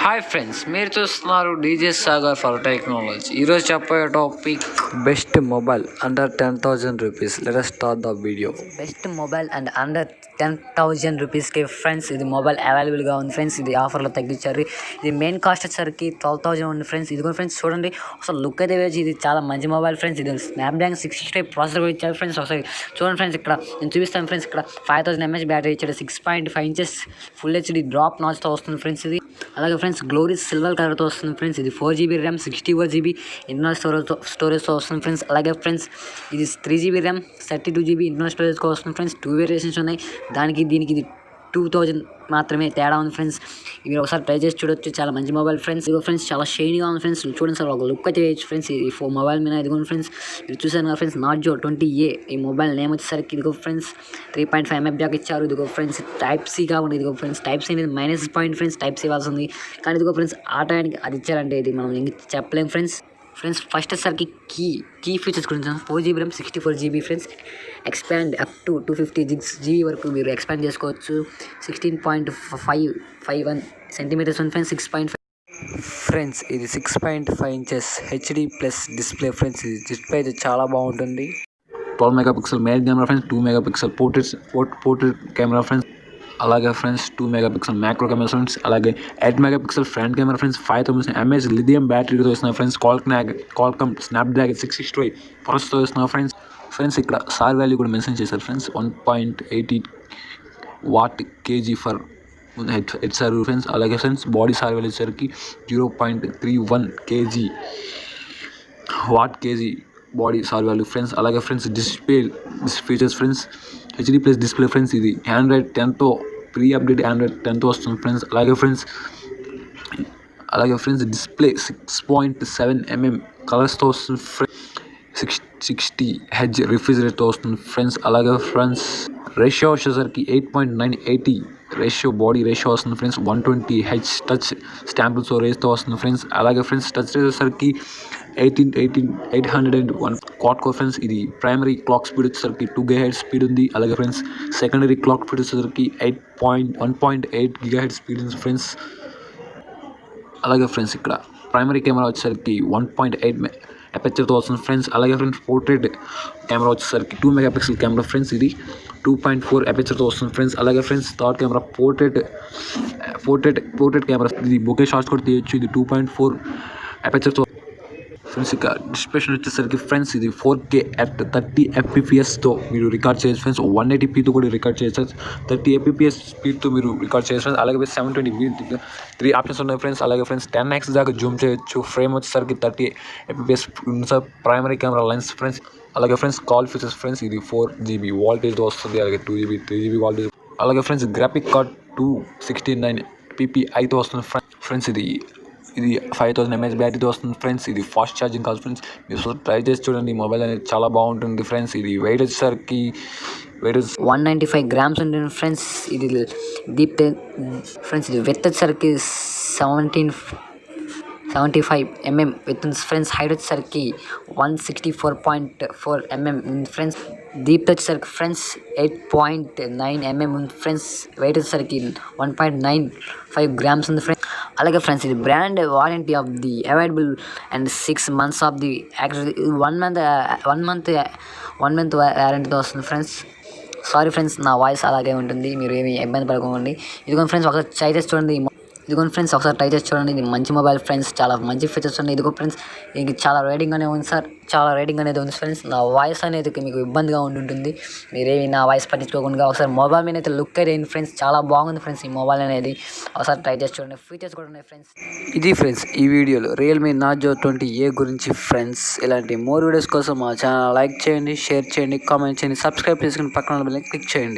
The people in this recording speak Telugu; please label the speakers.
Speaker 1: హాయ్ ఫ్రెండ్స్, మీరు చూస్తున్నారు డీజే సాగర్ ఫర్ టెక్నాలజీ. ఈరోజు చెప్పే topic best mobile under 10,000 rupees. Let us start the video.
Speaker 2: Best mobile and under 10,000 రూపీస్కి ఫ్రెండ్స్ ఇది మొబైల్ అవైలబుల్గా ఉంది ఫ్రెండ్స్. ఇది ఆఫర్లో తగ్గించారు. ఇది మెయిన్ కాస్ట్ వచ్చేసరికి 12,000 ఉంది ఫ్రెండ్స్. ఇది కూడా ఫ్రెండ్స్ చూడండి, అసలు లుక్ అయితే వేసి ఇది చాలా మంచి మొబైల్ ఫ్రెండ్స్. ఇది స్నాప్డ్రాగన్ 665 ప్రాసెసర్ కూడా ఇచ్చారు ఫ్రెండ్స్. ఒకసారి చూడండి ఫ్రెండ్స్, ఇక్కడ నేను చూపిస్తాను ఫ్రెండ్స్. ఇక్కడ 5000 mAh బ్యాటరీ ఇచ్చాడు. 6.5 inches ఫుల్ హెచ్డి డ్రాప్ నాచ్తో వస్తుంది ఫ్రెండ్స్. ఇది అలాగే ఫ్రెండ్స్ గ్లోరీ సిల్వర్ కలర్తో వస్తుంది ఫ్రెండ్స్. ఇది 4GB ర్యామ్ 64GB ఇంటర్నల్ స్టోరేజ్తో వస్తుంది ఫ్రెండ్స్. అలాగే ఫ్రెండ్స్ ఇది 3GB ర్యామ్ 32GB ఇంటర్నల్ స్టోరేజ్తో వస్తుంది ఫ్రెండ్స్. 2 వేరియేషన్స్ ఉన్నాయి. దానికి దీనికి ఇది 2000 మాత్రమే తేడా ఉంది ఫ్రెండ్స్. మీరు ఒకసారి ట్రై చేసి చూడొచ్చు. చాలా మంచి మొబైల్ ఫ్రెండ్స్. ఇదిగో ఫ్రెండ్స్ చాలా షైనీగా ఉంది ఫ్రెండ్స్. చూడండి సార్, ఒక లుక్ అయితే వేయచ్చు ఫ్రెండ్స్. ఈ మొబైల్ మీద ఇదిగోండి ఫ్రెండ్స్, మీరు చూసాను కదా ఫ్రెండ్స్, నార్జో 20A ఈ మొబైల్ నేమ్ వచ్చేసరికి ఇదిగో ఫ్రెండ్స్ 3.5 mAh బ్యాక్ ఇచ్చారు. ఇదిగో ఫ్రెండ్స్ టైప్ సి కాకుండా ఇదిగో ఫ్రెండ్స్ టైప్ సి అనేది minus point friends. Type C ఇవ్వాల్సింది, కానీ ఇదిగో ఫ్రెండ్స్ ఆ టైంకి అది ఇచ్చారంటే ఇది మనం ఇంక చెప్పలేం ఫ్రెండ్స్. ఫస్ట్ వచ్చేసరికి కీ ఫీచర్స్ గురించి 4GB RAM 64GB friends. Expand up to 250GB వరకు మీరు ఎక్స్పాండ్ చేసుకోవచ్చు. 16.51 సెంటీమీటర్స్ ఉంది ఫ్రెండ్స్. 6.5 ఫ్రెండ్స్ ఇది 6.5 inches HD plus display friends. ఇది డిస్ప్లే అయితే చాలా బాగుంటుంది.
Speaker 3: 12 megapixel main camera friends, 2 megapixel portrait camera friends, అలాగే friends 2 megapixel macro camera friends, అలాగే 8 megapixel front camera friends. 5000 mAh lithium బ్యాటరీతో వస్తున్నాయి ఫ్రెండ్స్. కాల్కమ్ స్నాప్డ్రాగన్ 665 ప్రాసెసర్తో వస్తున్నాయి ఫ్రెండ్స్. ఇక్కడ సార్ వాల్యూ కూడా మెన్షన్ చేశారు friends. 1.80 watt KG for HR friends. అలాగే ఫ్రెండ్స్ బాడీ సార్ వాల్యూ వచ్చేసరికి 0.31 KG what KG body SAR value friends. అలాగే friends display features friends, HD plus display friends. ఇది ఆండ్రాయిడ్ 10తో ప్రీ అప్డేట్ ఆండ్రాయిడ్ 10తో వస్తుంది ఫ్రెండ్స్. అలాగే ఫ్రెండ్స్ డిస్ప్లే 6.7 mm కలర్స్తో వస్తుంది ఫ్రెండ్స్. 60Hz రిఫ్రిజిరేటర్తో వస్తుంది ఫ్రెండ్స్. అలాగే ఫ్రెండ్స్ రేషియో వచ్చేసరికి 8.980 బాడీ రేషియో వస్తుంది ఫ్రెండ్స్. 120Hz టచ్ స్టాంపుల్ స్టోరేజ్తో వస్తుంది ఫ్రెండ్స్. అలాగే ఫ్రెండ్స్ టచ్ రేట్ వచ్చేసరికి 801 క్వాడ్ కోర్ ఫ్రెండ్స్. ఇది ప్రైమరీ క్లాక్ స్పీడ్ వచ్చేసరికి 2 GHz స్పీడ్ ఉంది. అలాగే ఫ్రెండ్స్ సెకండరీ క్లాక్ స్పీడ్ వచ్చేసరికి 1.8 GHz స్పీడ్ ఉంది ఫ్రెండ్స్. అలాగే ఫ్రెండ్స్ ఇక్కడ ప్రైమరీ కెమెరా వచ్చేసరికి 1.8 అపర్చర్తో వస్తుంది ఫ్రెండ్స్. అలాగే ఫ్రెండ్స్ పోర్ట్రేట్ కెమెరా వచ్చేసరికి 2 మెగాపిక్సెల్ కెమెరా ఫ్రెండ్స్. ఇది 2.4 అపర్చర్తో వస్తుంది ఫ్రెండ్స్. అలాగే friends third camera portrait camera. ఇది బొకే షాట్స్ కూడా తీయచ్చు. ఇది 2.4 అపర్చర్తో ఫ్రెండ్స్. ఇక డిస్ప్లేషన్ వచ్చేసరికి ఫ్రెండ్స్ ఇది 4K at 30 fpsతో మీరు రికార్డ్ చేయొచ్చు ఫ్రెండ్స్. 180pతో కూడా రికార్డ్ చేయొచ్చు. 30 fps స్పీడ్తో మీరు రికార్డ్ చేయొచ్చు ఫ్రెండ్స్. అలాగే 720 3 ఆప్షన్స్ ఉన్నాయి ఫ్రెండ్స్. అలాగే ఫ్రెండ్స్ 10x దాకా జూమ్ చేయొచ్చు. ఫ్రేమ్ వచ్చేసరికి 30 fps primary camera lens friends. అలాగే ఫ్రెండ్స్ కాల్ ఫీచర్స్ ఫ్రెండ్స్. ఇది 4GB వాల్టేజ్తో వస్తుంది. అలాగే 2GB 3GB వాల్టేజ్. అలాగే ఫ్రెండ్స్ గ్రాఫిక్ కార్డ్ 269 ppiతో వస్తుంది ఫ్రెండ్స్. ఇది 5000 mAh బ్యాటరీతో వస్తుంది ఫ్రెండ్స్. ఇది ఫాస్ట్ ఛార్జింగ్ కాదు ఫ్రెండ్స్. మీరు ట్రై చేసి చూడండి. ఈ మొబైల్ అనేది చాలా బాగుంటుంది ఫ్రెండ్స్. ఇది వెయిట్ వచ్చేసరికి
Speaker 2: 195 grams ఉంటుంది ఫ్రెండ్స్. ఇది డీప్ ఫ్రెండ్స్. ఇది వెత్ వచ్చేసరికి 75 mm విత్ ఫ్రెండ్స్. హైట్ వచ్చేసరికి 164.4 mm ఉంది ఫ్రెండ్స్. డీప్ వచ్చేసరికి ఫ్రెండ్స్ 8.9 mm ఉంది ఫ్రెండ్స్. వెయిట్ వచ్చేసరికి 1.95 grams ఉంది ఫ్రెండ్స్. అలాగే ఫ్రెండ్స్ ఇది brand warranty of the available and 6 months of the actually 1 month వారంటీతో వస్తుంది ఫ్రెండ్స్. సారీ ఫ్రెండ్స్, నా వాయిస్ అలాగే ఉంటుంది, మీరు ఏమి ఇబ్బంది పడకండి. ఇదిగోండి ఫ్రెండ్స్ ఒకసారి ట్రై చేసి చూడండి. ఇది మంచి మొబైల్ ఫ్రెండ్స్. చాలా మంచి ఫీచర్స్ ఉన్నాయి. ఇదిగో ఫ్రెండ్స్ ఇది చాలా రేటింగ్ అనేది ఉంది సార్. ఫ్రెండ్స్. నా వాయిస్ అనేది మీకు ఇబ్బందిగా ఉంటుంది. మీరేమి నా వాయిస్ పట్టించుకోకుండా ఒకసారి మొబైల్ మీద అయితే లుక్ అయితే ఫ్రెండ్స్. చాలా బాగుంది ఫ్రెండ్స్ ఈ మొబైల్ అనేది. ఒకసారి ట్రై చేసి చూడండి. ఫీచర్స్ కూడా ఉన్నాయి ఫ్రెండ్స్.
Speaker 1: ఇది ఫ్రెండ్స్ ఈ వీడియోలో రియల్మీ నార్జో 20A గురించి ఫ్రెండ్స్. ఇలాంటి మోర్ వీడియోస్ కోసం మా ఛానల్ లైక్ చేయండి, షేర్ చేయండి, కామెంట్ చేయండి, సబ్స్క్రైబ్ చేసుకుని పక్కన బెల్ క్లిక్ చేయండి.